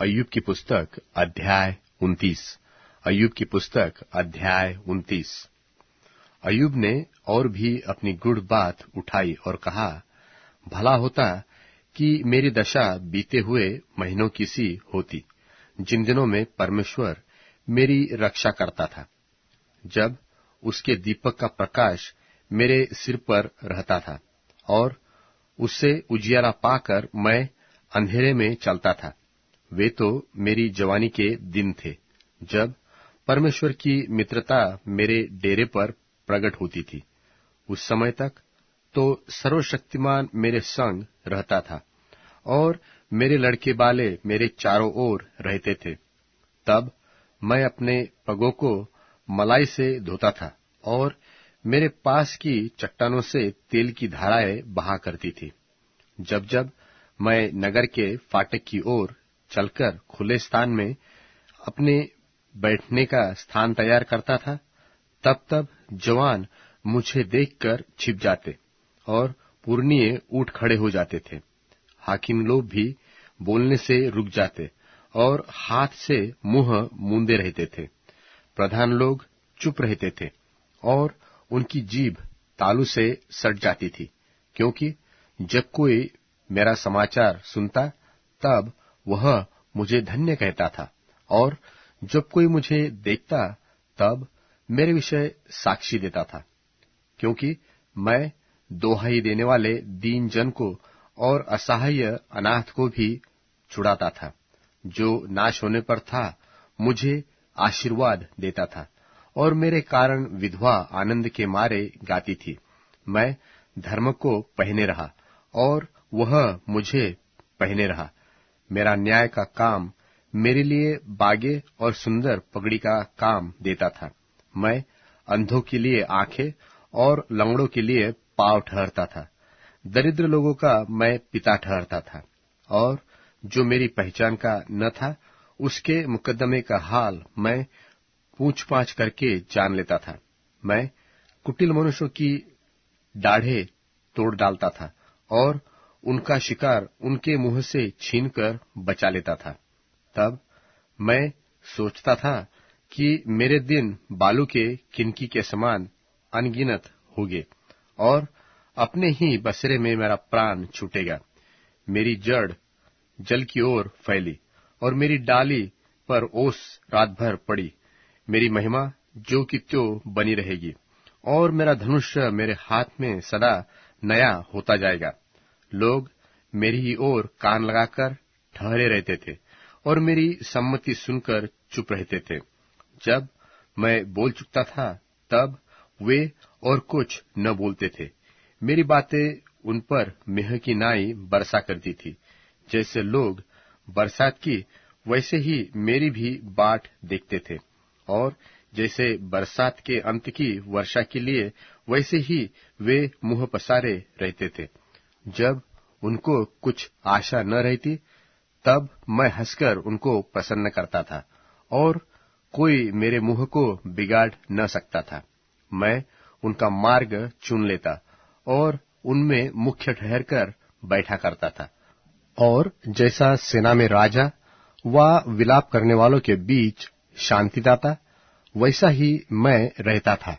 अय्यूब की पुस्तक अध्याय 29। अय्यूब की पुस्तक अध्याय 29। अय्यूब ने और भी अपनी गुड़ बात उठाई और कहा, भला होता कि मेरी दशा बीते हुए महीनों की सी होती, जिन दिनों में परमेश्वर मेरी रक्षा करता था, जब उसके दीपक का प्रकाश मेरे सिर पर रहता था और उससे उजियारा पाकर मैं अंधेरे में चलता था। वे तो मेरी जवानी के दिन थे, जब परमेश्वर की मित्रता मेरे डेरे पर प्रकट होती थी। उस समय तक तो सर्वशक्तिमान मेरे संग रहता था और मेरे लड़के बाले मेरे चारों ओर रहते थे। तब मैं अपने पगों को मलाई से धोता था और मेरे पास की चट्टानों से तेल की धाराएं बहा करती थी। जब जब मैं नगर के फाटक की ओर चलकर खुले स्थान में अपने बैठने का स्थान तैयार करता था, तब तब जवान मुझे देखकर छिप जाते और पुरनिये उठ खड़े हो जाते थे। हाकिम लोग भी बोलने से रुक जाते और हाथ से मुंह मूंदे रहते थे। प्रधान लोग चुप रहते थे और उनकी जीभ तालू से सट जाती थी, क्योंकि जब कोई मेरा समाचार सुनता तब वह मुझे धन्य कहता था, और जब कोई मुझे देखता तब मेरे विषय साक्षी देता था। क्योंकि मैं दोहाई देने वाले दीन जन को और असहाय अनाथ को भी छुड़ाता था। जो नाश होने पर था मुझे आशीर्वाद देता था, और मेरे कारण विधवा आनंद के मारे गाती थी। मैं धर्म को पहने रहा और वह मुझे पहने रहा। मेरा न्याय का काम मेरे लिए बागे और सुंदर पगड़ी का काम देता था। मैं अंधों के लिए आंखें और लंगड़ों के लिए पांव ठहरता था। दरिद्र लोगों का मैं पिता ठहरता था, और जो मेरी पहचान का न था उसके मुकदमे का हाल मैं पूछ पाछ करके जान लेता था। मैं कुटिल मनुष्यों की दाढ़ें तोड़ डालता था और उनका शिकार उनके मुंह से छीनकर बचा लेता था। तब मैं सोचता था कि मेरे दिन बालू के किनकी के समान अनगिनत होंगे और अपने ही बसरे में मेरा प्राण छूटेगा। मेरी जड़ जल की ओर फैली और मेरी डाली पर ओस रात भर पड़ी। मेरी महिमा जो की त्यों बनी रहेगी और मेरा धनुष मेरे हाथ में सदा नया होता जाएगा। लोग मेरी ही ओर कान लगाकर ठहरे रहते थे और मेरी सम्मति सुनकर चुप रहते थे। जब मैं बोल चुकता था तब वे और कुछ न बोलते थे। मेरी बातें उन पर मेह की नाई बरसा करती थी। जैसे लोग बरसात की, वैसे ही मेरी भी बाट देखते थे, और जैसे बरसात के अंत की वर्षा के लिए, वैसे ही वे मुंह पसारे रहते थे। जब उनको कुछ आशा न रहती तब मैं हंसकर उनको प्रसन्न करता था, और कोई मेरे मुंह को बिगाड़ न सकता था। मैं उनका मार्ग चुन लेता और उनमें मुख्य ठहरकर बैठा करता था। और जैसा सेना में राजा व विलाप करने वालों के बीच शांतिदाता, वैसा ही मैं रहता था।